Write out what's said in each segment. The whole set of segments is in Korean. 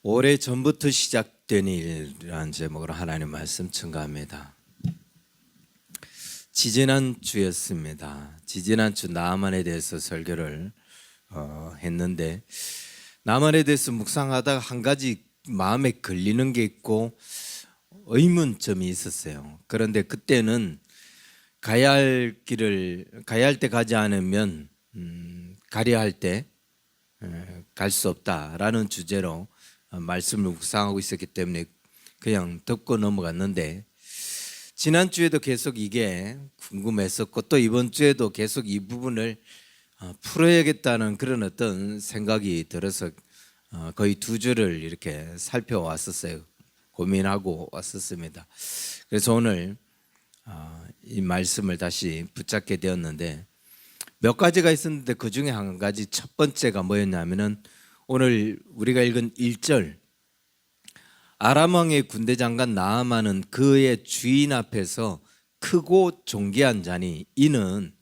오래 전부터 시작된 일이라는 제목으로 하나님 말씀 증거합니다. 지지난 주였습니다. 지지난 주 나만에 대해서 설교를 했는데, 나만에 대해서 묵상하다가 한 가지 마음에 걸리는 게 있고 의문점이 있었어요. 그런데 그때는 가야 할 때 가지 않으면 가려 할 때 갈 수 없다라는 주제로 말씀을 묵상하고 있었기 때문에 그냥 듣고 넘어갔는데, 지난주에도 계속 이게 궁금했었고 또 이번 주에도 계속 이 부분을 풀어야겠다는 그런 어떤 생각이 들어서 거의 두 주를 이렇게 살펴왔었어요. 고민하고 왔었습니다. 그래서 오늘 이 말씀을 다시 붙잡게 되었는데, 몇 가지가 있었는데 그 중에 한 가지, 첫 번째가 뭐였냐면은 오늘 우리가 읽은 1절, 아람 왕의 군대 장관 나아만은 그의 주인 앞에서 크고 존귀한 자니 이는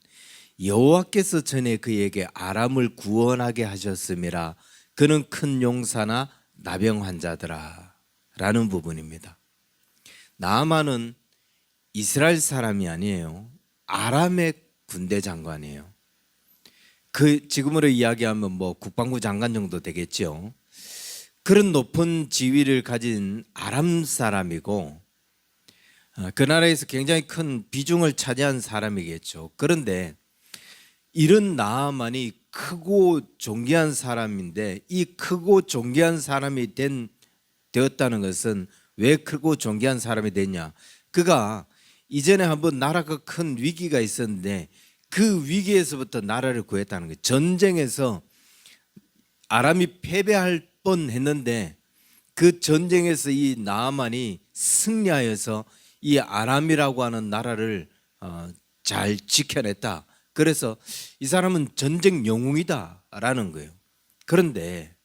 여호와께서 전에 그에게 아람을 구원하게 하셨음이라. 그는 큰 용사나 나병 환자더라 라는 부분입니다. 나아만은 이스라엘 사람이 아니에요. 아람의 군대 장관이에요. 그 지금으로 이야기하면 뭐 국방부 장관 정도 되겠죠. 그런 높은 지위를 가진 아람 사람이고 그 나라에서 굉장히 큰 비중을 차지한 사람이겠죠. 그런데 이런 나아만이 크고 존귀한 사람인데, 이 크고 존귀한 사람이 되었다는 것은 왜 크고 존귀한 사람이 됐냐? 그가 이전에 한번 나라가 큰 위기가 있었는데 그 위기에서부터 나라를 구했다는 거예요. 전쟁에서 아람이 패배할 뻔했는데 그 전쟁에서 이 나아만이 승리하여서 이 아람이라고 하는 나라를 잘 지켜냈다. 그래서 이 사람은 전쟁 영웅이다라는 거예요. 그런데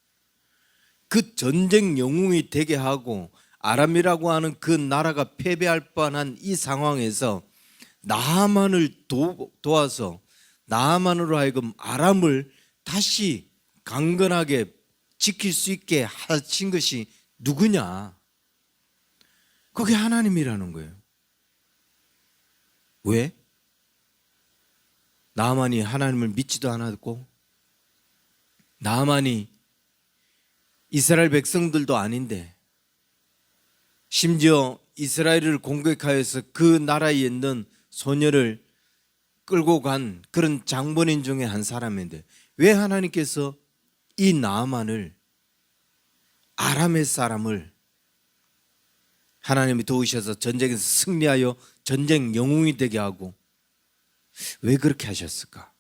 그 전쟁 영웅이 되게 하고 아람이라고 하는 그 나라가 패배할 뻔한 이 상황에서 나아만을 도와서 나아만으로 하여금 아람을 다시 강건하게 지킬 수 있게 하신 것이 누구냐? 그게 하나님이라는 거예요. 왜? 나아만이 하나님을 믿지도 않았고, 나아만이 이스라엘 백성들도 아닌데, 심지어 이스라엘을 공격하여서 그 나라에 있는 소녀를 끌고 간 그런 장본인 중에 한 사람인데 왜 하나님께서 이 나아만을, 아람의 사람을 하나님이 도우셔서 전쟁에서 승리하여 전쟁 영웅이 되게 하고 왜 그렇게 하셨을까?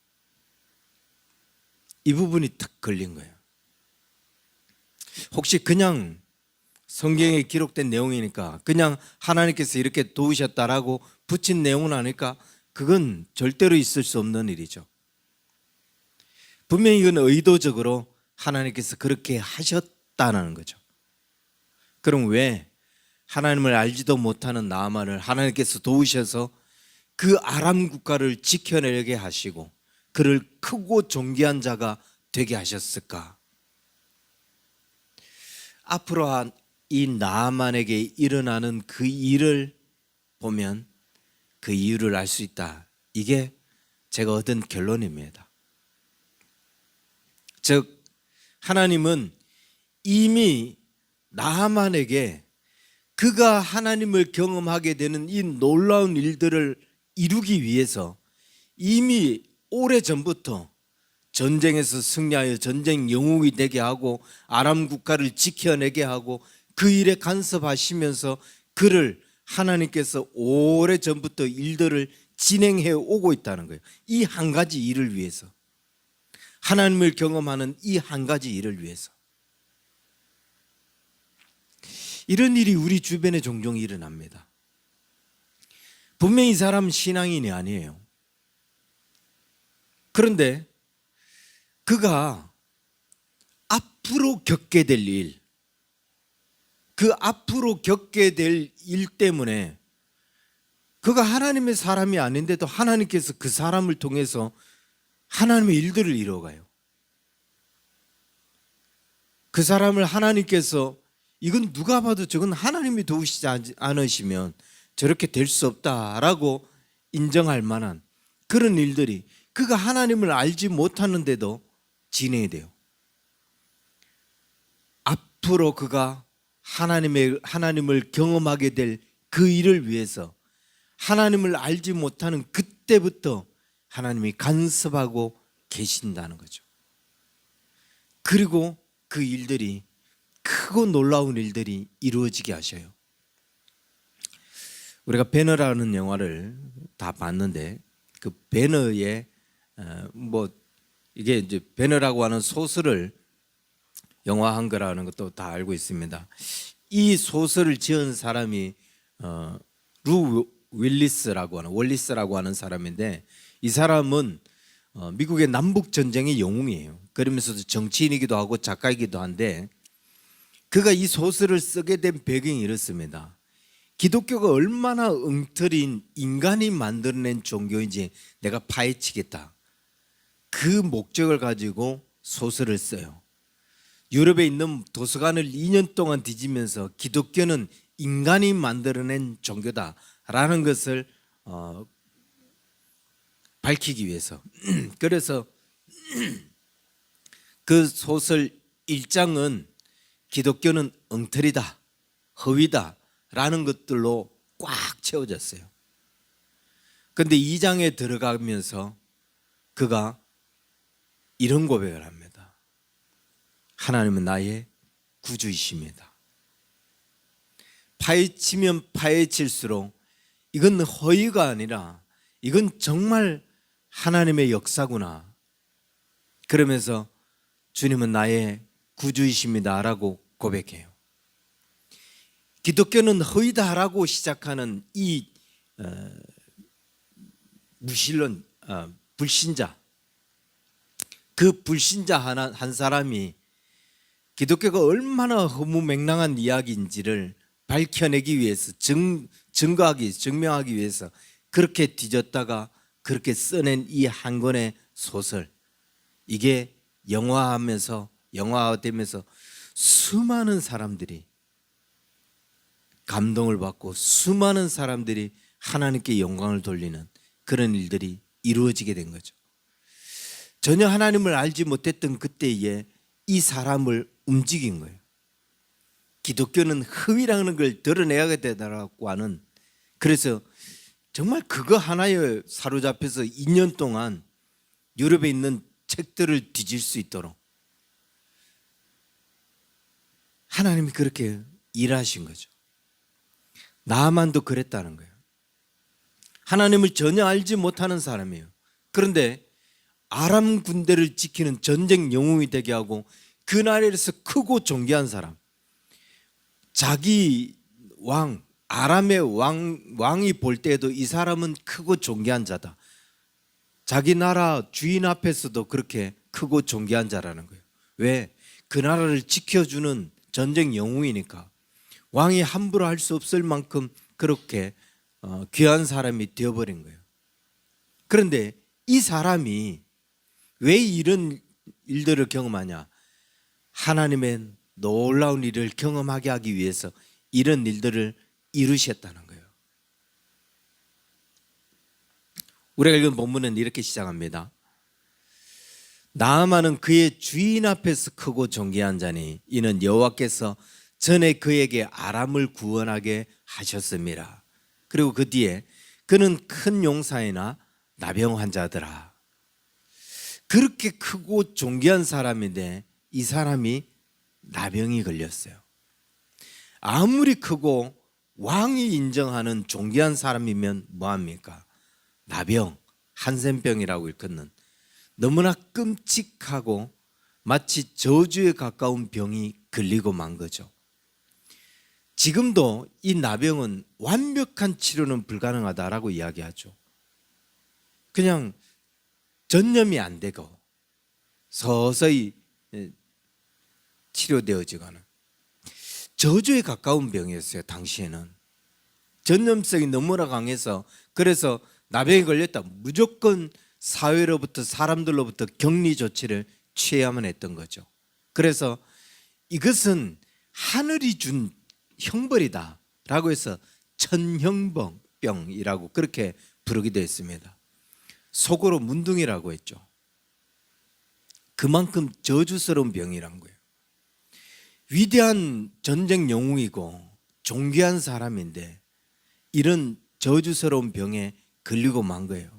이 부분이 탁 걸린 거예요. 혹시 그냥 성경에 기록된 내용이니까 그냥 하나님께서 이렇게 도우셨다라고 붙인 내용은 아닐까? 그건 절대로 있을 수 없는 일이죠. 분명히 이건 의도적으로 하나님께서 그렇게 하셨다는 거죠. 그럼 왜 하나님을 알지도 못하는 나아만을 하나님께서 도우셔서 그 아람 국가를 지켜내게 하시고 그를 크고 존귀한 자가 되게 하셨을까? 앞으로 이 나아만에게 일어나는 그 일을 보면 그 이유를 알 수 있다. 이게 제가 얻은 결론입니다. 즉, 하나님은 이미 나아만에게 그가 하나님을 경험하게 되는 이 놀라운 일들을 이루기 위해서 이미 오래전부터 전쟁에서 승리하여 전쟁 영웅이 되게 하고 아람 국가를 지켜내게 하고 그 일에 간섭하시면서 그를 하나님께서 오래전부터 일들을 진행해 오고 있다는 거예요. 이 한 가지 일을 위해서, 하나님을 경험하는 이 한 가지 일을 위해서. 이런 일이 우리 주변에 종종 일어납니다. 분명히 이 사람은 신앙인이 아니에요. 그런데 그가 앞으로 겪게 될 일, 그 앞으로 겪게 될 일 때문에 그가 하나님의 사람이 아닌데도 하나님께서 그 사람을 통해서 하나님의 일들을 이루어가요. 그 사람을 하나님께서 이건 누가 봐도 저건 하나님이 도우시지 않으시면 저렇게 될 수 없다라고 인정할 만한 그런 일들이 그가 하나님을 알지 못하는데도 진행이 돼요. 앞으로 그가 하나님을 경험하게 될 그 일을 위해서 하나님을 알지 못하는 그때부터 하나님이 간섭하고 계신다는 거죠. 그리고 그 일들이 크고 놀라운 일들이 이루어지게 하셔요. 우리가 배너라는 영화를 다 봤는데 그 배너에 이게 이제 배너라고 하는 소설을 영화한 거라는 것도 다 알고 있습니다. 이 소설을 지은 사람이 루 월리스라고 하는 사람인데 이 사람은 미국의 남북 전쟁의 영웅이에요. 그러면서도 정치인이기도 하고 작가이기도 한데 그가 이 소설을 쓰게 된 배경이 이렇습니다. 기독교가 얼마나 엉터리인 인간이 만들어낸 종교인지 내가 파헤치겠다. 그 목적을 가지고 소설을 써요. 유럽에 있는 도서관을 2년 동안 뒤지면서 기독교는 인간이 만들어낸 종교다라는 것을 밝히기 위해서 그래서 그 소설 1장은 기독교는 엉터리다, 허위다라는 것들로 꽉 채워졌어요. 그런데 2장에 들어가면서 그가 이런 고백을 합니다. 하나님은 나의 구주이십니다. 파헤치면 파헤칠수록 이건 허위가 아니라 이건 정말 하나님의 역사구나. 그러면서 주님은 나의 구주이십니다 라고 고백해요. 기독교는 허위다라고 시작하는 이 무신론 불신자, 그 불신자 한 사람이 기독교가 얼마나 허무맹랑한 이야기인지를 밝혀내기 위해서 증명하기 위해서 그렇게 뒤졌다가 그렇게 써낸 이 한 권의 소설, 이게 영화화되면서 수많은 사람들이 감동을 받고 수많은 사람들이 하나님께 영광을 돌리는 그런 일들이 이루어지게 된 거죠. 전혀 하나님을 알지 못했던 그때에 이 사람을 움직인 거예요. 기독교는 허위라는 걸 드러내야 되더라고 하는, 그래서 정말 그거 하나에 사로잡혀서 2년 동안 유럽에 있는 책들을 뒤질 수 있도록 하나님이 그렇게 일하신 거죠. 나만도 그랬다는 거예요. 하나님을 전혀 알지 못하는 사람이에요. 그런데 아람 군대를 지키는 전쟁 영웅이 되게 하고 그 나라에서 크고 존귀한 사람, 자기 아람의 왕이 볼 때에도 이 사람은 크고 존귀한 자다. 자기 나라 주인 앞에서도 그렇게 크고 존귀한 자라는 거예요. 왜? 그 나라를 지켜주는 전쟁 영웅이니까. 왕이 함부로 할 수 없을 만큼 그렇게 귀한 사람이 되어버린 거예요. 그런데 이 사람이 왜 이런 일들을 경험하냐? 하나님의 놀라운 일을 경험하게 하기 위해서 이런 일들을 이루셨다는 거예요. 우리가 읽은 본문은 이렇게 시작합니다. 나아만은 그의 주인 앞에서 크고 존귀한 자니 이는 여호와께서 전에 그에게 아람을 구원하게 하셨습니다. 그리고 그 뒤에 그는 큰 용사이나 나병 환자더라. 그렇게 크고 존귀한 사람인데 이 사람이 나병이 걸렸어요. 아무리 크고 왕이 인정하는 존귀한 사람이면 뭐합니까? 나병, 한센병이라고 일컫는 너무나 끔찍하고 마치 저주에 가까운 병이 걸리고 만 거죠. 지금도 이 나병은 완벽한 치료는 불가능하다라고 이야기하죠. 그냥 전염이 안 되고 서서히 치료되어지거나 저주에 가까운 병이었어요. 당시에는 전염성이 너무나 강해서, 그래서 나병에 걸렸다 무조건 사회로부터 사람들로부터 격리 조치를 취해야만 했던 거죠. 그래서 이것은 하늘이 준 형벌이다라고 해서 천형병이라고 그렇게 부르기도 했습니다. 속어로 문둥이라고 했죠. 그만큼 저주스러운 병이란 거예요. 위대한 전쟁 영웅이고 존귀한 사람인데 이런 저주스러운 병에 걸리고 만 거예요.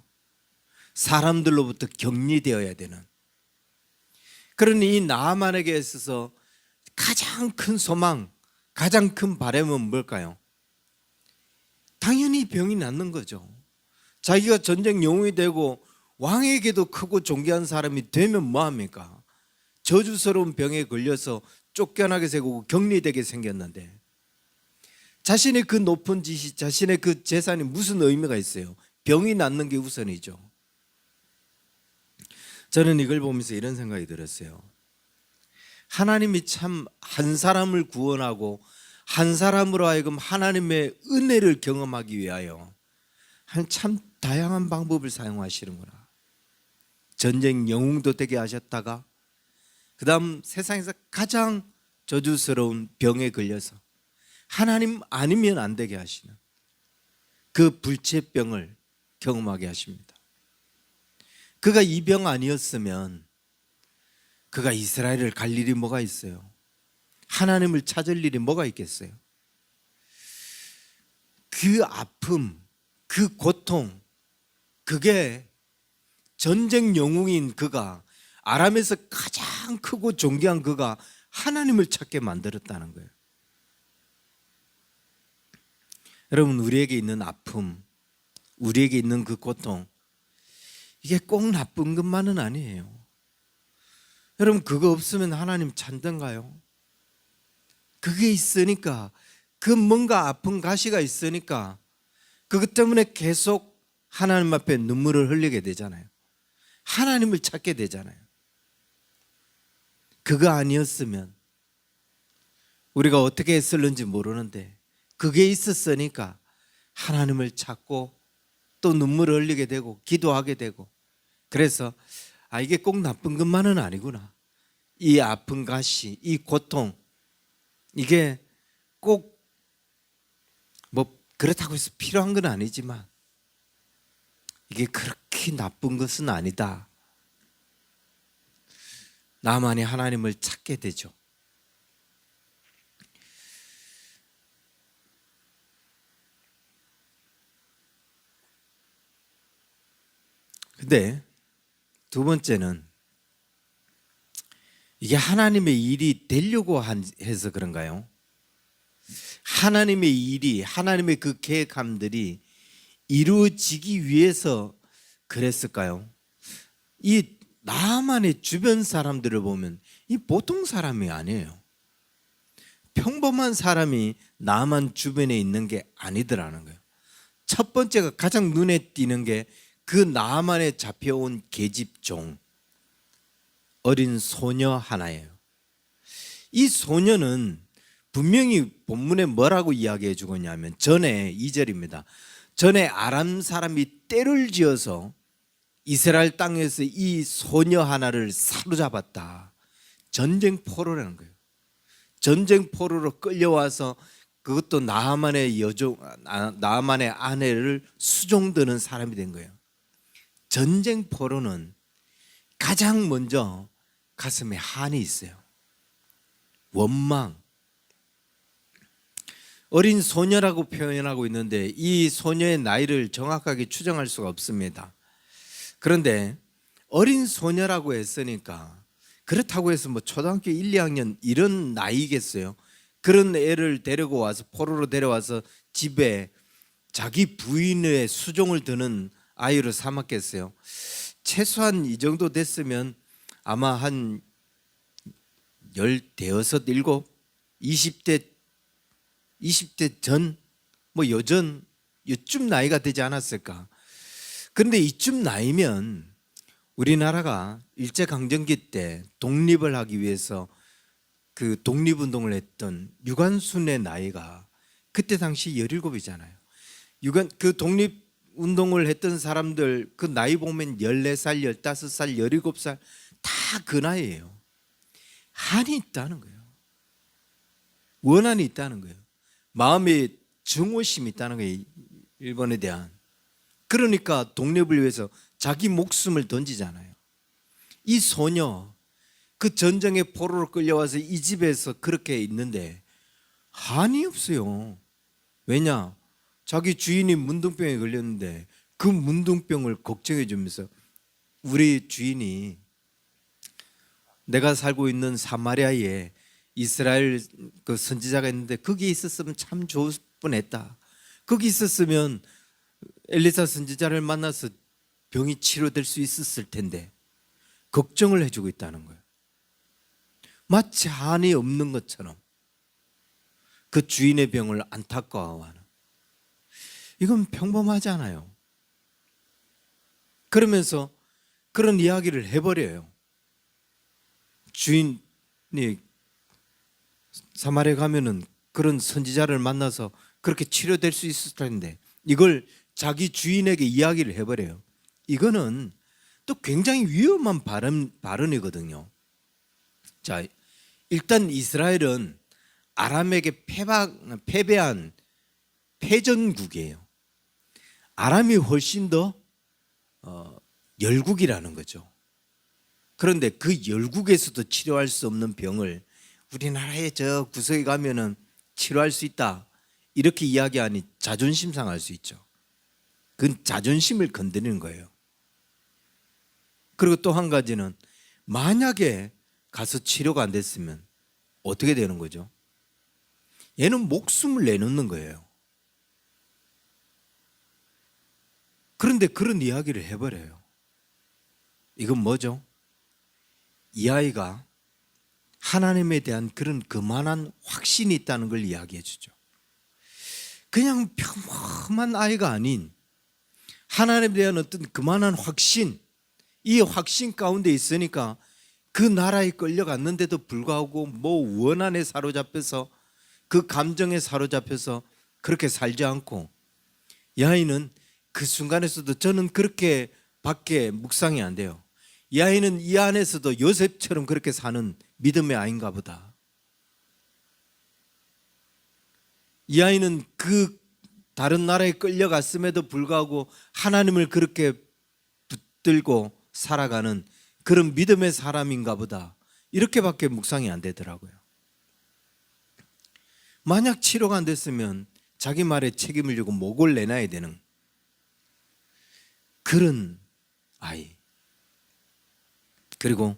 사람들로부터 격리되어야 되는. 그러니 이 나아만에게 있어서 가장 큰 소망, 가장 큰 바람은 뭘까요? 당연히 병이 낫는 거죠. 자기가 전쟁 영웅이 되고 왕에게도 크고 존귀한 사람이 되면 뭐합니까? 저주스러운 병에 걸려서 쫓겨나게 되고 격리되게 생겼는데 자신의 그 높은 지식, 자신의 그 재산이 무슨 의미가 있어요? 병이 낫는 게 우선이죠. 저는 이걸 보면서 이런 생각이 들었어요. 하나님이 참 한 사람을 구원하고 한 사람으로 하여금 하나님의 은혜를 경험하기 위하여 참 다양한 방법을 사용하시는구나. 전쟁 영웅도 되게 하셨다가 그 다음 세상에서 가장 저주스러운 병에 걸려서 하나님 아니면 안 되게 하시는 그 불치병을 경험하게 하십니다. 그가 이 병 아니었으면 그가 이스라엘을 갈 일이 뭐가 있어요? 하나님을 찾을 일이 뭐가 있겠어요? 그 아픔, 그 고통, 그게 전쟁 영웅인 그가, 아람에서 가장 크고 존귀한 그가 하나님을 찾게 만들었다는 거예요. 여러분, 우리에게 있는 아픔, 우리에게 있는 그 고통, 이게 꼭 나쁜 것만은 아니에요. 여러분, 그거 없으면 하나님 찾던가요? 그게 있으니까, 그 뭔가 아픈 가시가 있으니까 그것 때문에 계속 하나님 앞에 눈물을 흘리게 되잖아요. 하나님을 찾게 되잖아요. 그거 아니었으면 우리가 어떻게 했을는지 모르는데 그게 있었으니까 하나님을 찾고 또 눈물을 흘리게 되고 기도하게 되고, 그래서 이게 꼭 나쁜 것만은 아니구나. 이 아픈 가시, 이 고통, 이게 꼭 뭐 그렇다고 해서 필요한 건 아니지만 이게 그렇게 나쁜 것은 아니다. 나만이 하나님을 찾게 되죠. 근데 두 번째는 이게 하나님의 일이 되려고 해서 그런가요? 하나님의 일이, 하나님의 그 계획함들이 이루어지기 위해서 그랬을까요? 이 나만의 주변 사람들을 보면 이 보통 사람이 아니에요. 평범한 사람이 나만 주변에 있는 게 아니더라는 거예요. 첫 번째가 가장 눈에 띄는 게 그 나만에 잡혀온 계집종, 어린 소녀 하나예요. 이 소녀는 분명히 본문에 뭐라고 이야기해 주고냐면 전에 2절입니다. 전에 아람 사람이 떼를 지어서 이스라엘 땅에서 이 소녀 하나를 사로잡았다. 전쟁 포로라는 거예요. 전쟁 포로로 끌려와서 그것도 나아만의 나아만의 아내를 수종드는 사람이 된 거예요. 전쟁 포로는 가장 먼저 가슴에 한이 있어요. 원망. 어린 소녀라고 표현하고 있는데 이 소녀의 나이를 정확하게 추정할 수가 없습니다. 그런데 어린 소녀라고 했으니까 그렇다고 해서 뭐 초등학교 1, 2학년 이런 나이겠어요? 그런 애를 데리고 와서 포로로 데려와서 집에 자기 부인의 수종을 드는 아이로 삼았겠어요? 최소한 이 정도 됐으면 아마 한 16, 17, 20대 전, 뭐 여전 이쯤 나이가 되지 않았을까? 그런데 이쯤 나이면 우리나라가 일제강점기 때 독립을 하기 위해서 그 독립운동을 했던 유관순의 나이가 그때 당시 17이잖아요. 그 독립운동을 했던 사람들 그 나이 보면 14살, 15살, 17살 다 그 나이예요. 한이 있다는 거예요. 원한이 있다는 거예요. 마음에 증오심이 있다는 거예요. 일본에 대한. 그러니까 독립을 위해서 자기 목숨을 던지잖아요. 이 소녀 그 전쟁의 포로로 끌려와서 이 집에서 그렇게 있는데 한이 없어요. 왜냐? 자기 주인이 문둥병에 걸렸는데 그 문둥병을 걱정해 주면서 우리 주인이 내가 살고 있는 사마리아에 이스라엘 그 선지자가 있는데 거기 있었으면 참 좋을 뻔했다. 거기 있었으면 엘리사 선지자를 만나서 병이 치료될 수 있었을 텐데 걱정을 해주고 있다는 거예요. 마치 한이 없는 것처럼 그 주인의 병을 안타까워하는. 이건 평범하지 않아요. 그러면서 그런 이야기를 해버려요. 주인이 사마리아 가면은 그런 선지자를 만나서 그렇게 치료될 수 있을 텐데 이걸 자기 주인에게 이야기를 해버려요. 이거는 또 굉장히 위험한 발언이거든요. 자, 일단 이스라엘은 아람에게 패배한 패전국이에요. 아람이 훨씬 더 열국이라는 거죠. 그런데 그 열국에서도 치료할 수 없는 병을 우리나라의 저 구석에 가면은 치료할 수 있다 이렇게 이야기하니 자존심 상할 수 있죠. 그건 자존심을 건드리는 거예요. 그리고 또 한 가지는 만약에 가서 치료가 안 됐으면 어떻게 되는 거죠? 얘는 목숨을 내놓는 거예요. 그런데 그런 이야기를 해버려요. 이건 뭐죠? 이 아이가 하나님에 대한 그런 그만한 확신이 있다는 걸 이야기해 주죠. 그냥 평범한 아이가 아닌 하나님에 대한 어떤 그만한 확신, 이 확신 가운데 있으니까 그 나라에 끌려갔는데도 불구하고 뭐 원한에 사로잡혀서 그 감정에 사로잡혀서 그렇게 살지 않고 이 아이는 그 순간에서도 저는 그렇게 밖에 묵상이 안 돼요. 이 아이는 이 안에서도 요셉처럼 그렇게 사는 믿음의 아이인가 보다. 이 아이는 그 다른 나라에 끌려갔음에도 불구하고 하나님을 그렇게 붙들고 살아가는 그런 믿음의 사람인가 보다. 이렇게밖에 묵상이 안 되더라고요. 만약 치료가 안 됐으면 자기 말에 책임을 지고 목을 내놔야 되는 그런 아이. 그리고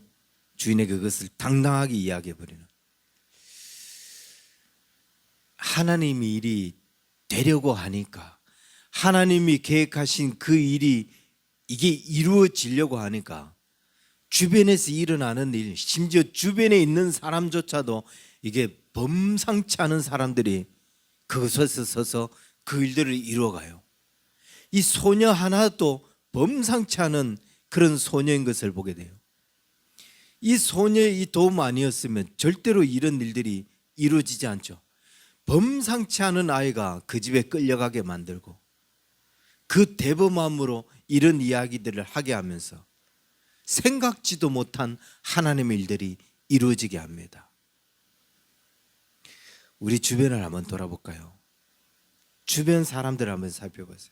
주인에게 그것을 당당하게 이야기해버리는. 하나님이 일이 되려고 하니까, 하나님이 계획하신 그 일이 이게 이루어지려고 하니까 주변에서 일어나는 일, 심지어 주변에 있는 사람조차도 이게 범상치 않은 사람들이 그곳에 서서 그 일들을 이루어가요. 이 소녀 하나도 범상치 않은 그런 소녀인 것을 보게 돼요. 이 소녀의 이 도움 아니었으면 절대로 이런 일들이 이루어지지 않죠. 범상치 않은 아이가 그 집에 끌려가게 만들고 그 대범함으로 이런 이야기들을 하게 하면서 생각지도 못한 하나님의 일들이 이루어지게 합니다. 우리 주변을 한번 돌아볼까요? 주변 사람들을 한번 살펴보세요.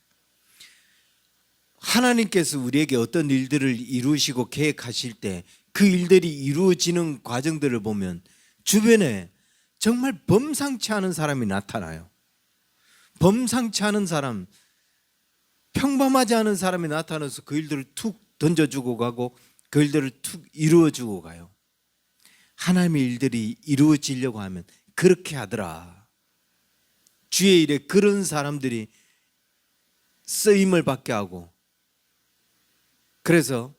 하나님께서 우리에게 어떤 일들을 이루시고 계획하실 때 그 일들이 이루어지는 과정들을 보면 주변에 정말 범상치 않은 사람이 나타나요. 범상치 않은 사람, 평범하지 않은 사람이 나타나서 그 일들을 툭 던져주고 가고 그 일들을 툭 이루어주고 가요. 하나님의 일들이 이루어지려고 하면 그렇게 하더라. 주의 일에 그런 사람들이 쓰임을 받게 하고, 그래서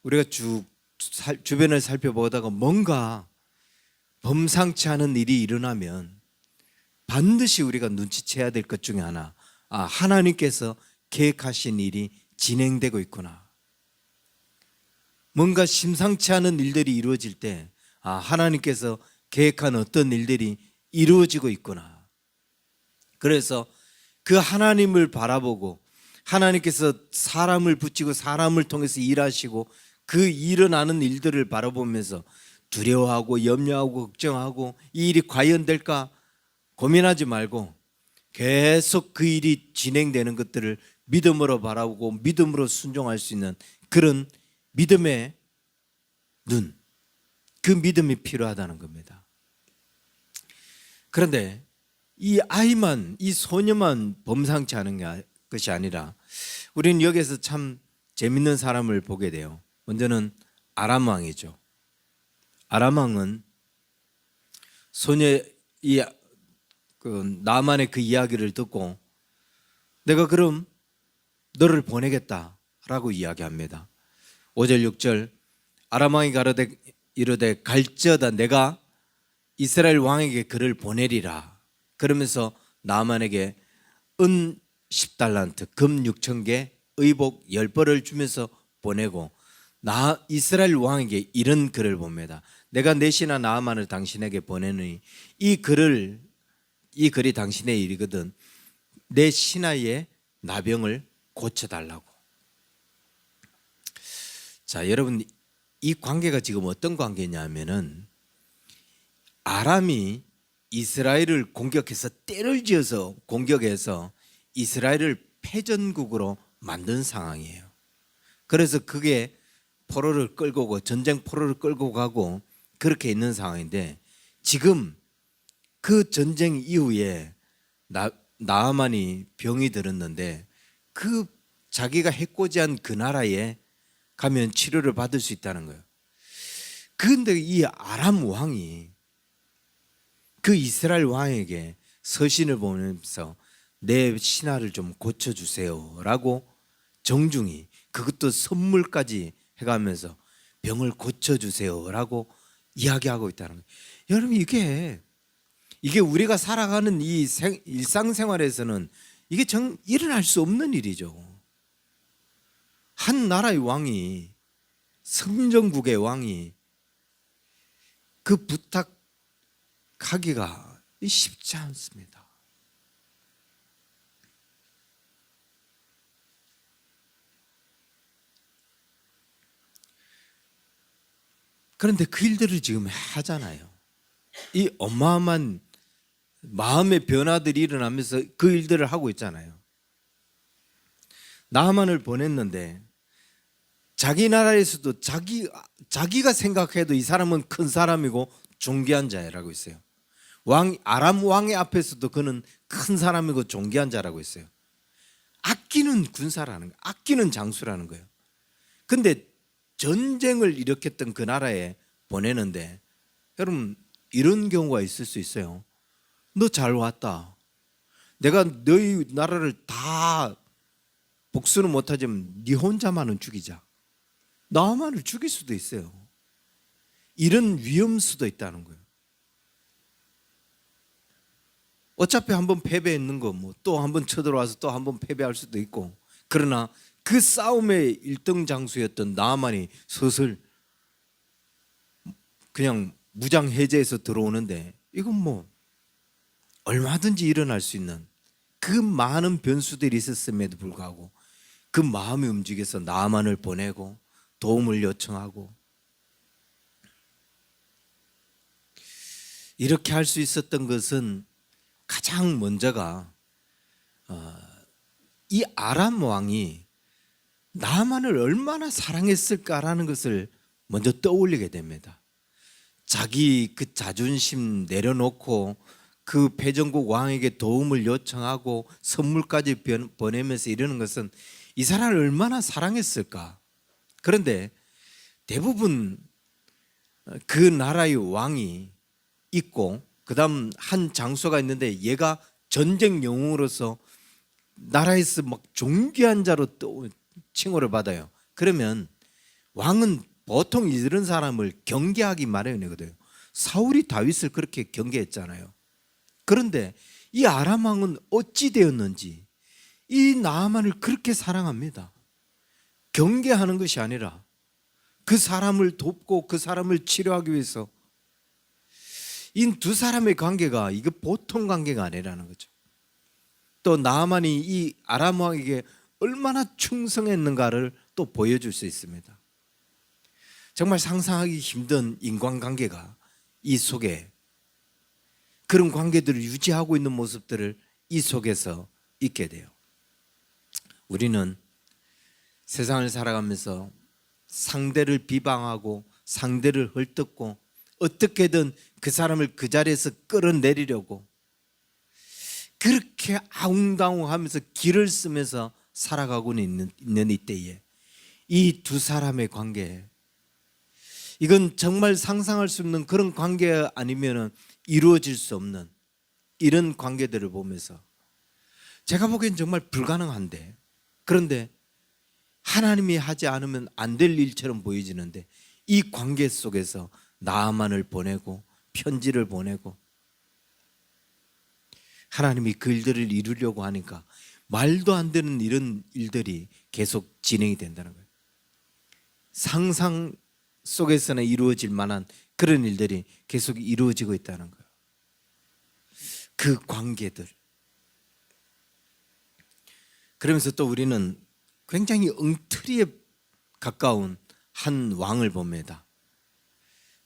우리가 쭉 주변을 살펴보다가 뭔가 범상치 않은 일이 일어나면 반드시 우리가 눈치채야 될 것 중에 하나, 하나님께서 계획하신 일이 진행되고 있구나. 뭔가 심상치 않은 일들이 이루어질 때 하나님께서 계획한 어떤 일들이 이루어지고 있구나. 그래서 그 하나님을 바라보고 하나님께서 사람을 붙이고 사람을 통해서 일하시고 그 일어나는 일들을 바라보면서 두려워하고 염려하고 걱정하고 이 일이 과연 될까 고민하지 말고 계속 그 일이 진행되는 것들을 믿음으로 바라보고 믿음으로 순종할 수 있는 그런 믿음의 눈, 그 믿음이 필요하다는 겁니다. 그런데 이 아이만, 이 소녀만 범상치 않은 것이 아니라 우리는 여기에서 참 재밌는 사람을 보게 돼요. 먼저는 아람 왕이죠. 아람 왕은 소녀 나만의 그 이야기를 듣고 내가 그럼 너를 보내겠다라고 이야기합니다. 5절 6절 아람 왕이 가로되 이르되 갈지어다 내가 이스라엘 왕에게 그를 보내리라. 그러면서 나만에게 은 10달란트 금 6,000개 의복 10벌을 주면서 보내고 이스라엘 왕에게 이런 글을 봅니다. 내가 내 신하 나아만을 당신에게 보내느니 이 글이 당신의 일이거든. 내 신하의 나병을 고쳐달라고. 자, 여러분 이 관계가 지금 어떤 관계냐면은 아람이 이스라엘을 공격해서 때를 지어서 공격해서 이스라엘을 패전국으로 만든 상황이에요. 그래서 그게 포로를 끌고 고 전쟁 포로를 끌고 가고 그렇게 있는 상황인데 지금 그 전쟁 이후에 나아만이 병이 들었는데 그 자기가 해코지한 그 나라에 가면 치료를 받을 수 있다는 거예요. 그런데 이 아람 왕이 그 이스라엘 왕에게 서신을 보내면서 내 신하를 좀 고쳐주세요 라고 정중히 그것도 선물까지 해가면서 병을 고쳐주세요 라고 이야기하고 있다는 거예요. 여러분 이게 우리가 살아가는 이 일상생활에서는 이게 일어날 수 없는 일이죠. 한 나라의 왕이 성전국의 왕이 그 부탁하기가 쉽지 않습니다. 그런데 그 일들을 지금 하잖아요. 이 어마어마한 마음의 변화들이 일어나면서 그 일들을 하고 있잖아요. 나하만을 보냈는데 자기 나라에서도 자기가 생각해도 이 사람은 큰 사람이고 존귀한 자라고 있어요. 아람 왕의 앞에서도 그는 큰 사람이고 존귀한 자라고 있어요. 아끼는 군사라는 거예요. 아끼는 장수라는 거예요. 근데 전쟁을 일으켰던 그 나라에 보내는데 여러분 이런 경우가 있을 수 있어요. 너 잘 왔다. 내가 너희 나라를 다 복수는 못하지만 네 혼자만은 죽이자. 나만을 죽일 수도 있어요. 이런 위험수도 있다는 거예요. 어차피 한번 패배했는 거 뭐 또 한번 쳐들어와서 또 한번 패배할 수도 있고. 그러나 그 싸움의 1등 장수였던 나만이 슬슬 그냥 무장 해제해서 들어오는데 이건 뭐 얼마든지 일어날 수 있는 그 많은 변수들이 있었음에도 불구하고 그 마음이 움직여서 나만을 보내고 도움을 요청하고 이렇게 할 수 있었던 것은 가장 먼저가 이 아람 왕이 나만을 얼마나 사랑했을까라는 것을 먼저 떠올리게 됩니다. 자기 그 자존심 내려놓고 그 패전국 왕에게 도움을 요청하고 선물까지 보내면서 이러는 것은 이 사람을 얼마나 사랑했을까. 그런데 대부분 그 나라의 왕이 있고 그다음 한 장소가 있는데 얘가 전쟁 영웅으로서 나라에서 막 존귀한 자로 또 칭호를 받아요. 그러면 왕은 보통 이런 사람을 경계하기 마련이거든요. 사울이 다윗을 그렇게 경계했잖아요. 그런데 이 아람 왕은 어찌 되었는지 이 나아만을 그렇게 사랑합니다. 경계하는 것이 아니라 그 사람을 돕고 그 사람을 치료하기 위해서 이 두 사람의 관계가 이게 보통 관계가 아니라는 거죠. 또 나아만이 이 아람 왕에게 얼마나 충성했는가를 또 보여줄 수 있습니다. 정말 상상하기 힘든 인간관계가 이 속에 그런 관계들을 유지하고 있는 모습들을 이 속에서 있게 돼요. 우리는 세상을 살아가면서 상대를 비방하고 상대를 헐뜯고 어떻게든 그 사람을 그 자리에서 끌어내리려고 그렇게 아웅다웅하면서 길을 쓰면서 살아가고는 있는 이때에 이 두 사람의 관계, 이건 정말 상상할 수 없는 그런 관계 아니면 이루어질 수 없는 이런 관계들을 보면서 제가 보기엔 정말 불가능한데, 그런데 하나님이 하지 않으면 안 될 일처럼 보여지는데 이 관계 속에서 나아만을 보내고 편지를 보내고 하나님이 그 일들을 이루려고 하니까 말도 안 되는 이런 일들이 계속 진행이 된다는 거예요. 상상 속에서는 이루어질 만한 그런 일들이 계속 이루어지고 있다는 거예요. 그 관계들. 그러면서 또 우리는 굉장히 엉터리에 가까운 한 왕을 봅니다.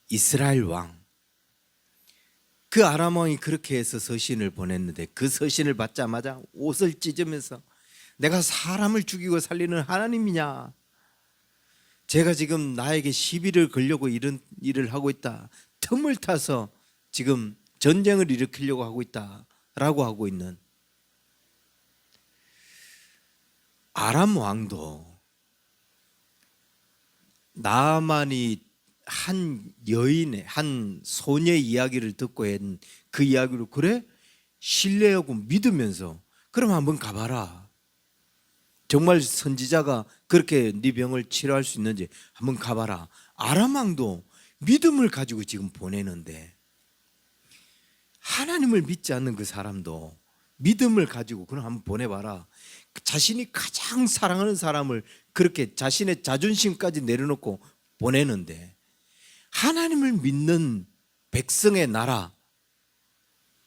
이스라엘 왕. 그 아람 왕이 그렇게 해서 서신을 보냈는데 그 서신을 받자마자 옷을 찢으면서 내가 사람을 죽이고 살리는 하나님이냐, 제가 지금 나에게 시비를 걸려고 이런 일을 하고 있다, 틈을 타서 지금 전쟁을 일으키려고 하고 있다 라고 하고 있는 아람 왕도 나아만이 한 여인의 한 소녀의 이야기를 듣고 한 그 이야기로 그래? 신뢰하고 믿으면서 그럼 한번 가봐라, 정말 선지자가 그렇게 네 병을 치료할 수 있는지 한번 가봐라. 아람 왕도 믿음을 가지고 지금 보내는데 하나님을 믿지 않는 그 사람도 믿음을 가지고 그럼 한번 보내봐라. 자신이 가장 사랑하는 사람을 그렇게 자신의 자존심까지 내려놓고 보내는데 하나님을 믿는 백성의 나라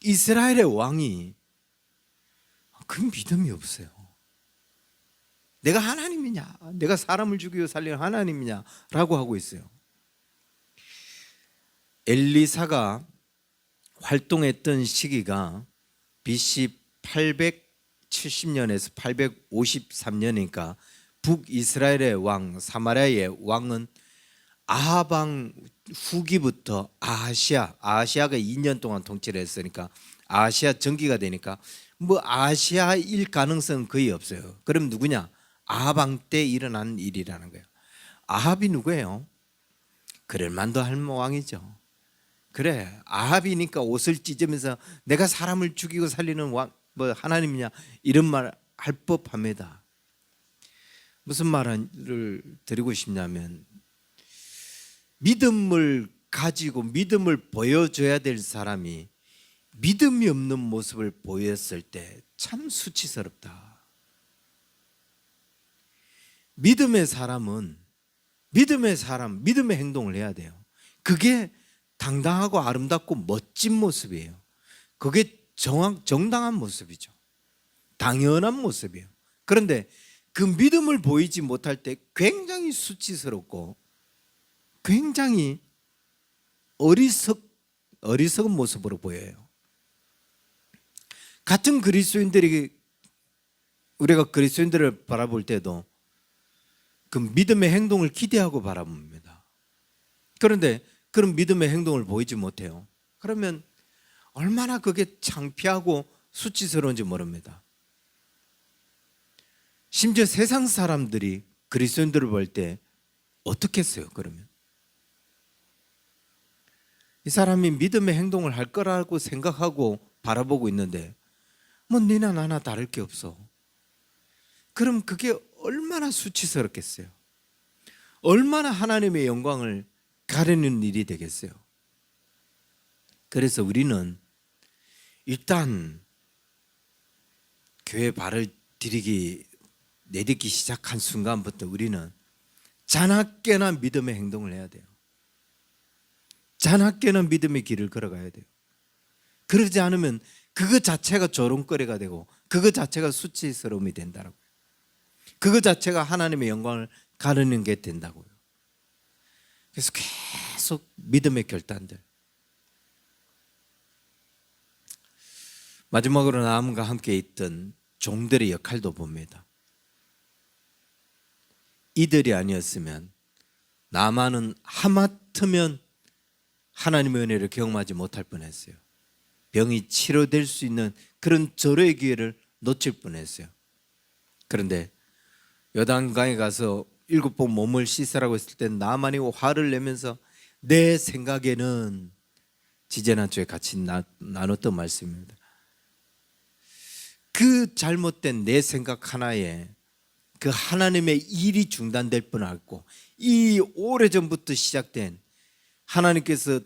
이스라엘의 왕이 그 믿음이 없어요. 내가 하나님이냐, 내가 사람을 죽이고 살리는 하나님이냐 라고 하고 있어요. 엘리사가 활동했던 시기가 BC 870년에서 853년이니까 북이스라엘의 왕 사마리아의 왕은 아합 왕 후기부터 아하시아가 2년 동안 통치를 했으니까 아하시아 전기가 되니까 뭐 아시아일 가능성은 거의 없어요. 그럼 누구냐? 아합 왕 때 일어난 일이라는 거예요. 아합이 누구예요? 그럴만도 할 왕이죠. 그래, 아합이니까 옷을 찢으면서 내가 사람을 죽이고 살리는 왕, 뭐 하나님이냐 이런 말 할 법합니다. 무슨 말을 드리고 싶냐면 믿음을 가지고 믿음을 보여줘야 될 사람이 믿음이 없는 모습을 보였을 때 참 수치스럽다. 믿음의 사람은 믿음의 행동을 해야 돼요. 그게 당당하고 아름답고 멋진 모습이에요. 그게 정당한 모습이죠. 당연한 모습이에요. 그런데 그 믿음을 보이지 못할 때 굉장히 수치스럽고 굉장히 어리석은 모습으로 보여요. 같은 그리스도인들이 우리가 그리스도인들을 바라볼 때도 그 믿음의 행동을 기대하고 바라봅니다. 그런데 그런 믿음의 행동을 보이지 못해요. 그러면 얼마나 그게 창피하고 수치스러운지 모릅니다. 심지어 세상 사람들이 그리스도인들을 볼 때 어떻게 했어요? 그러면 이 사람이 믿음의 행동을 할 거라고 생각하고 바라보고 있는데 뭐 니나 나나 다를 게 없어. 그럼 그게 얼마나 수치스럽겠어요? 얼마나 하나님의 영광을 가리는 일이 되겠어요? 그래서 우리는 일단 교회 발을 내딛기 시작한 순간부터 우리는 자나깨나 믿음의 행동을 해야 돼요. 자나깨나 믿음의 길을 걸어가야 돼요. 그러지 않으면 그거 자체가 조롱거리가 되고 그거 자체가 수치스러움이 된다고요. 그거 자체가 하나님의 영광을 가르는 게 된다고요. 그래서 계속 믿음의 결단들, 마지막으로 나아만과 함께 있던 종들의 역할도 봅니다. 이들이 아니었으면 나아만은 하마터면 하나님의 은혜를 경험하지 못할 뻔했어요. 병이 치료될 수 있는 그런 절호의 기회를 놓칠 뻔했어요. 그런데 요단강에 가서 7번 몸을 씻으라고 했을 때 나아만이 화를 내면서 내 생각에는 지지난주에 같이 나눴던 말씀입니다. 그 잘못된 내 생각 하나에 그 하나님의 일이 중단될 뻔했고, 이 오래전부터 시작된 하나님께서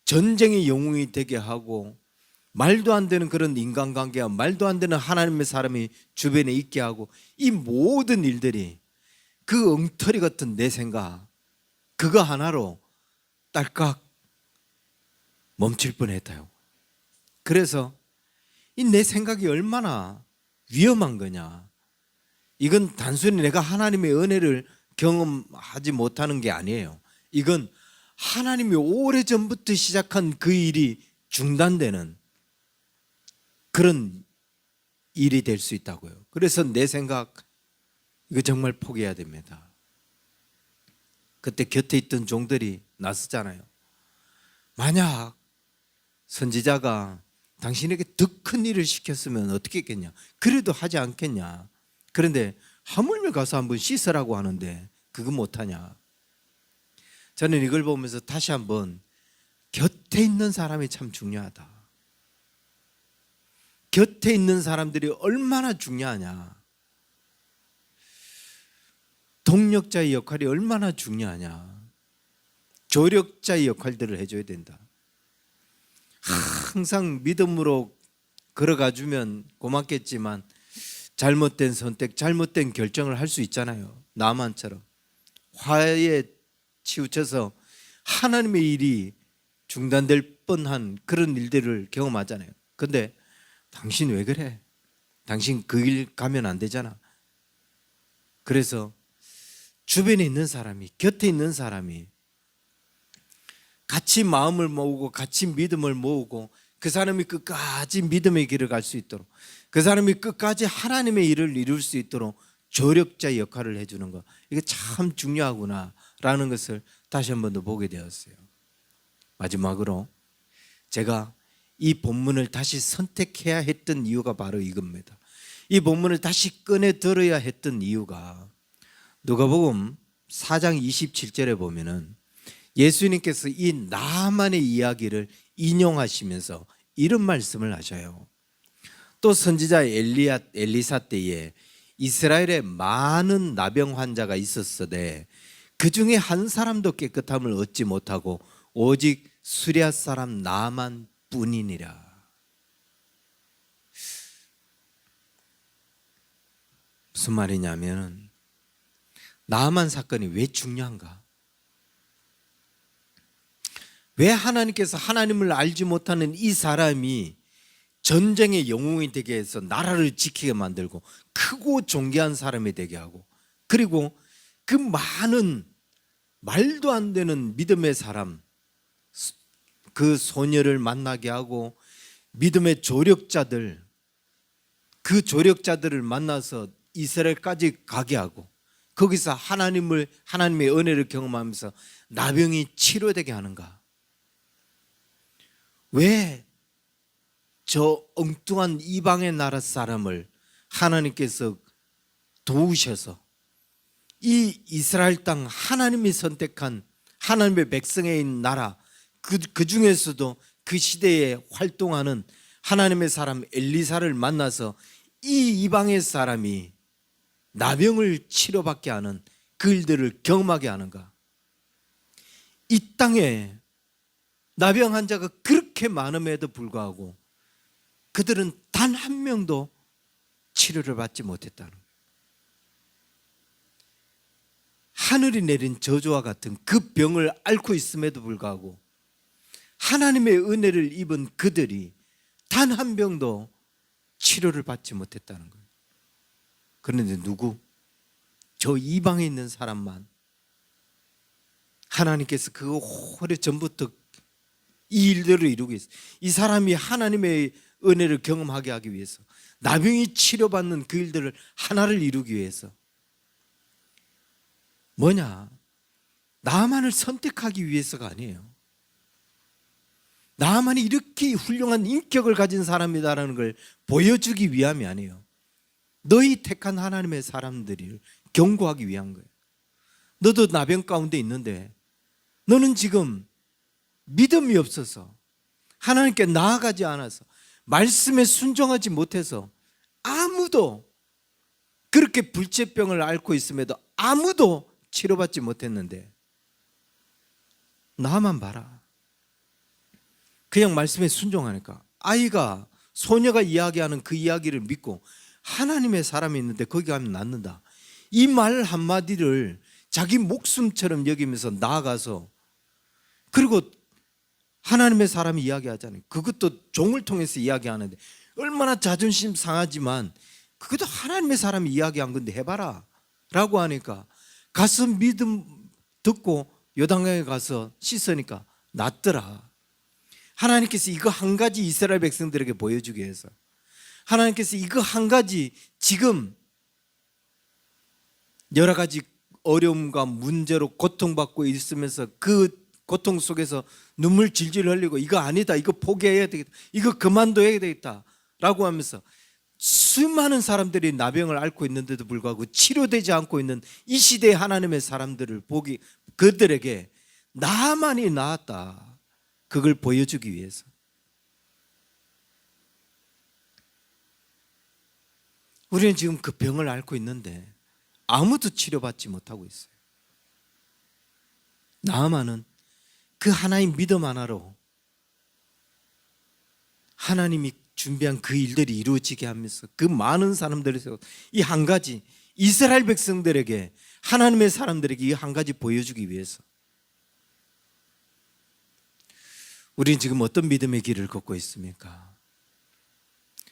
전쟁의 영웅이 되게 하고 말도 안 되는 그런 인간관계와 말도 안 되는 하나님의 사람이 주변에 있게 하고, 이 모든 일들이 그 엉터리 같은 내 생각 그거 하나로 딸깍 멈출 뻔했다요. 그래서 이 내 생각이 얼마나 위험한 거냐, 이건 단순히 내가 하나님의 은혜를 경험하지 못하는 게 아니에요. 이건 하나님이 오래전부터 시작한 그 일이 중단되는 그런 일이 될 수 있다고요. 그래서 내 생각 이거 정말 포기해야 됩니다. 그때 곁에 있던 종들이 나섰잖아요. 만약 선지자가 당신에게 더 큰 일을 시켰으면 어떻게 했겠냐, 그래도 하지 않겠냐. 그런데 하물며 가서 한번 씻으라고 하는데 그거 못하냐. 저는 이걸 보면서 다시 한번 곁에 있는 사람이 참 중요하다. 곁에 있는 사람들이 얼마나 중요하냐, 동력자의 역할이 얼마나 중요하냐, 조력자의 역할들을 해줘야 된다. 항상 믿음으로 걸어가 주면 고맙겠지만 잘못된 선택, 잘못된 결정을 할 수 있잖아요. 나만처럼 화에 치우쳐서 하나님의 일이 중단될 뻔한 그런 일들을 경험하잖아요. 근데 당신 왜 그래? 당신 그 길 가면 안 되잖아. 그래서 주변에 있는 사람이, 곁에 있는 사람이 같이 마음을 모으고 같이 믿음을 모으고 그 사람이 끝까지 믿음의 길을 갈 수 있도록, 그 사람이 끝까지 하나님의 일을 이룰 수 있도록 조력자의 역할을 해주는 것, 이게 참 중요하구나라는 것을 다시 한 번 더 보게 되었어요. 마지막으로 제가 이 본문을 다시 선택해야 했던 이유가 바로 이겁니다. 이 본문을 다시 꺼내 들어야 했던 이유가 누가복음 4장 27절에 보면은 예수님께서 이 나만의 이야기를 인용하시면서 이런 말씀을 하셔요. 또 선지자 엘리사 때에 이스라엘에 많은 나병 환자가 있었으되 그 중에 한 사람도 깨끗함을 얻지 못하고 오직 수랴 사람 나만 뿐이니라. 무슨 말이냐면 나만 사건이 왜 중요한가? 왜 하나님께서 하나님을 알지 못하는 이 사람이 전쟁의 영웅이 되게 해서 나라를 지키게 만들고 크고 존귀한 사람이 되게 하고, 그리고 그 많은 말도 안 되는 믿음의 사람, 그 소녀를 만나게 하고 믿음의 조력자들, 그 조력자들을 만나서 이스라엘까지 가게 하고 거기서 하나님의 은혜를 경험하면서 나병이 치료되게 하는가? 왜 저 엉뚱한 이방의 나라 사람을 하나님께서 도우셔서 이 이스라엘 땅, 하나님이 선택한 하나님의 백성의 나라, 그 중에서도 그 시대에 활동하는 하나님의 사람 엘리사를 만나서 이 이방의 사람이 나병을 치료받게 하는 그 일들을 경험하게 하는가? 이 땅에 나병 환자가 그렇게 많음에도 불구하고 그들은 단 한 명도 치료를 받지 못했다는 거예요. 하늘이 내린 저주와 같은 그 병을 앓고 있음에도 불구하고 하나님의 은혜를 입은 그들이 단 한 병도 치료를 받지 못했다는 거예요. 그런데 누구? 저 이방에 있는 사람만 하나님께서 그 오래 전부터 이 일들을 이루고 있어요. 이 사람이 하나님의 은혜를 경험하게 하기 위해서, 나병이 치료받는 그 일들을 하나를 이루기 위해서. 뭐냐? 나만을 선택하기 위해서가 아니에요. 나만이 이렇게 훌륭한 인격을 가진 사람이다라는 걸 보여주기 위함이 아니에요. 너희 택한 하나님의 사람들을 경고하기 위한 거예요. 너도 나병 가운데 있는데 너는 지금 믿음이 없어서, 하나님께 나아가지 않아서, 말씀에 순종하지 못해서, 아무도, 그렇게 불치병을 앓고 있음에도 아무도 치료받지 못했는데 나만 봐라. 그냥 말씀에 순종하니까 아이가, 소녀가 이야기하는 그 이야기를 믿고 하나님의 사람이 있는데 거기 가면 낫는다, 이 말 한마디를 자기 목숨처럼 여기면서 나아가서, 그리고 하나님의 사람이 이야기하잖아요. 그것도 종을 통해서 이야기하는데 얼마나 자존심 상하지만 그것도 하나님의 사람이 이야기한 건데 해봐라 라고 하니까 가서 믿음 듣고 요단강에 가서 씻으니까 낫더라. 하나님께서 이거 한 가지 이스라엘 백성들에게 보여주기 위해서, 하나님께서 이거 한 가지, 지금 여러 가지 어려움과 문제로 고통받고 있으면서 그 고통 속에서 눈물 질질 흘리고 이거 아니다, 이거 포기해야 되겠다, 이거 그만둬야 되겠다 라고 하면서 수많은 사람들이 나병을 앓고 있는데도 불구하고 치료되지 않고 있는 이 시대의 하나님의 사람들을 보기, 그들에게 나만이 나았다, 그걸 보여주기 위해서. 우리는 지금 그 병을 앓고 있는데 아무도 치료받지 못하고 있어요. 나아만은 그 하나의 믿음 하나로 하나님이 준비한 그 일들이 이루어지게 하면서 그 많은 사람들에서 이 한 가지, 이스라엘 백성들에게, 하나님의 사람들에게 이 한 가지 보여주기 위해서. 우리는 지금 어떤 믿음의 길을 걷고 있습니까?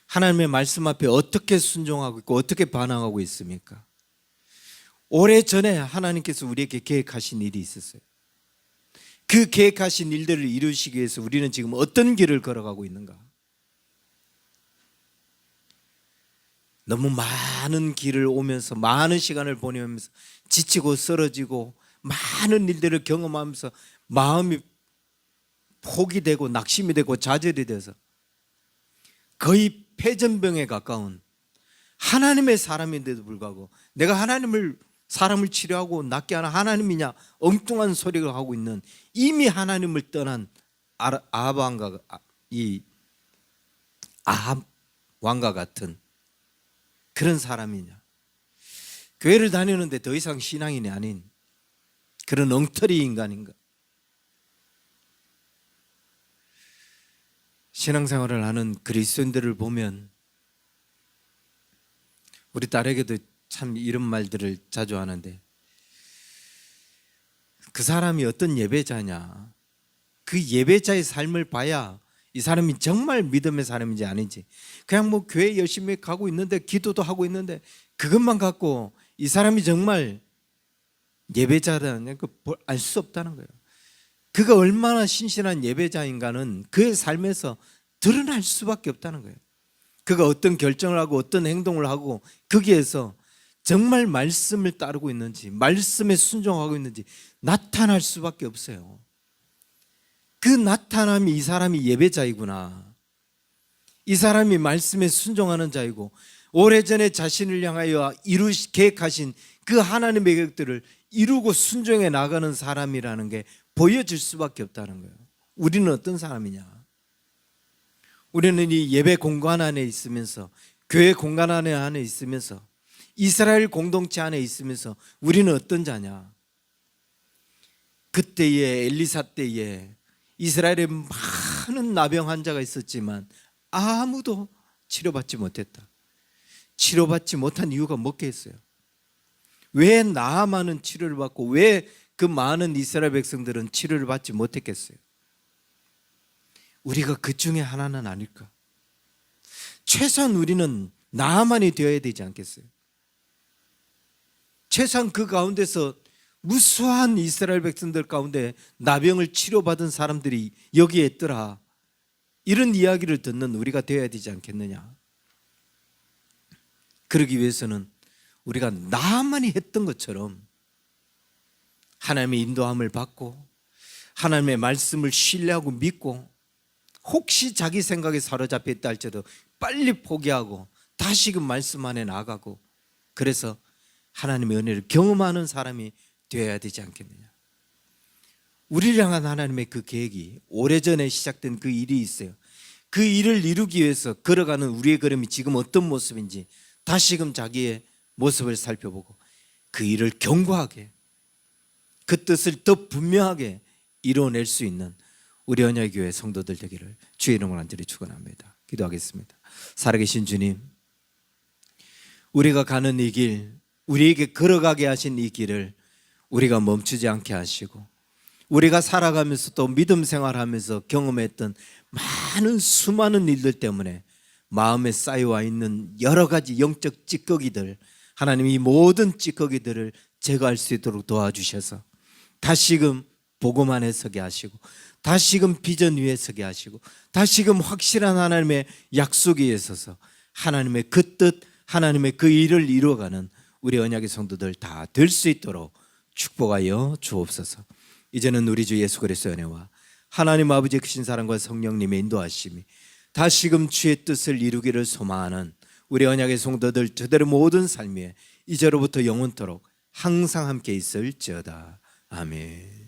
하나님의 말씀 앞에 어떻게 순종하고 있고 어떻게 반항하고 있습니까? 오래전에 하나님께서 우리에게 계획하신 일이 있었어요. 그 계획하신 일들을 이루시기 위해서 우리는 지금 어떤 길을 걸어가고 있는가? 너무 많은 길을 오면서, 많은 시간을 보내면서 지치고 쓰러지고 많은 일들을 경험하면서 마음이 포기 되고 낙심이 되고 좌절이 돼서 거의 폐전병에 가까운 하나님의 사람인데도 불구하고 내가 사람을 치료하고 낫게 하는 하나님이냐 엉뚱한 소리를 하고 있는, 이미 하나님을 떠난 아합 왕과 같은 그런 사람이냐, 교회를 다니는데 더 이상 신앙인이 아닌 그런 엉터리 인간인가? 신앙생활을 하는 그리스도인들을 보면 우리 딸에게도 참 이런 말들을 자주 하는데, 그 사람이 어떤 예배자냐, 그 예배자의 삶을 봐야 이 사람이 정말 믿음의 사람인지 아닌지. 그냥 뭐 교회 열심히 가고 있는데, 기도도 하고 있는데 그것만 갖고 이 사람이 정말 예배자라는 걸 알 수 없다는 거예요. 그가 얼마나 신실한 예배자인가는 그의 삶에서 드러날 수밖에 없다는 거예요. 그가 어떤 결정을 하고 어떤 행동을 하고 거기에서 정말 말씀을 따르고 있는지, 말씀에 순종하고 있는지 나타날 수밖에 없어요. 그 나타남이 이 사람이 예배자이구나, 이 사람이 말씀에 순종하는 자이고 오래전에 자신을 향하여 계획하신 그 하나님의 계획들을 이루고 순종해 나가는 사람이라는 게 보여질 수밖에 없다는 거예요. 우리는 어떤 사람이냐? 우리는 이 예배 공간 안에 있으면서, 교회 공간 안에 있으면서, 이스라엘 공동체 안에 있으면서 우리는 어떤 자냐? 그때에 엘리사 때에 이스라엘에 많은 나병 환자가 있었지만 아무도 치료받지 못했다. 치료받지 못한 이유가 뭐겠어요? 왜 나아만은 치료를 받고 왜 그 많은 이스라엘 백성들은 치료를 받지 못했겠어요? 우리가 그 중에 하나는 아닐까? 최소한 우리는 나아만이 되어야 되지 않겠어요? 최소한 그 가운데서 무수한 이스라엘 백성들 가운데 나병을 치료받은 사람들이 여기에 있더라. 이런 이야기를 듣는 우리가 되어야 되지 않겠느냐. 그러기 위해서는 우리가 나만이 했던 것처럼 하나님의 인도함을 받고 하나님의 말씀을 신뢰하고 믿고, 혹시 자기 생각에 사로잡혀 있다 할지라도 빨리 포기하고 다시금 말씀 안에 나가고, 그래서 하나님의 은혜를 경험하는 사람이 되어야 되지 않겠느냐. 우리를 향한 하나님의 그 계획이 오래전에 시작된 그 일이 있어요. 그 일을 이루기 위해서 걸어가는 우리의 걸음이 지금 어떤 모습인지 다시금 자기의 모습을 살펴보고 그 일을 견고하게, 그 뜻을 더 분명하게 이루어낼 수 있는 우리 언약의 교회 성도들 되기를 주의 이름으로 간절히 축원합니다. 기도하겠습니다. 살아계신 주님, 우리가 가는 이 길, 우리에게 걸어가게 하신 이 길을 우리가 멈추지 않게 하시고, 우리가 살아가면서 또 믿음 생활하면서 경험했던 많은 수많은 일들 때문에 마음에 쌓여와 있는 여러 가지 영적 찌꺼기들, 하나님 이 모든 찌꺼기들을 제거할 수 있도록 도와주셔서 다시금 복음 안에 서게 하시고, 다시금 비전 위에 서게 하시고, 다시금 확실한 하나님의 약속 위에 서서 하나님의 그 뜻, 하나님의 그 일을 이루어가는 우리 언약의 성도들 다 될 수 있도록 축복하여 주옵소서. 이제는 우리 주 예수 그리스도의 은혜와 하나님 아버지의 크신 사랑과 성령님의 인도하심이 다시금 주의 뜻을 이루기를 소망하는 우리 언약의 성도들 저들의 모든 삶에 이제로부터 영원토록 항상 함께 있을지어다. 아멘.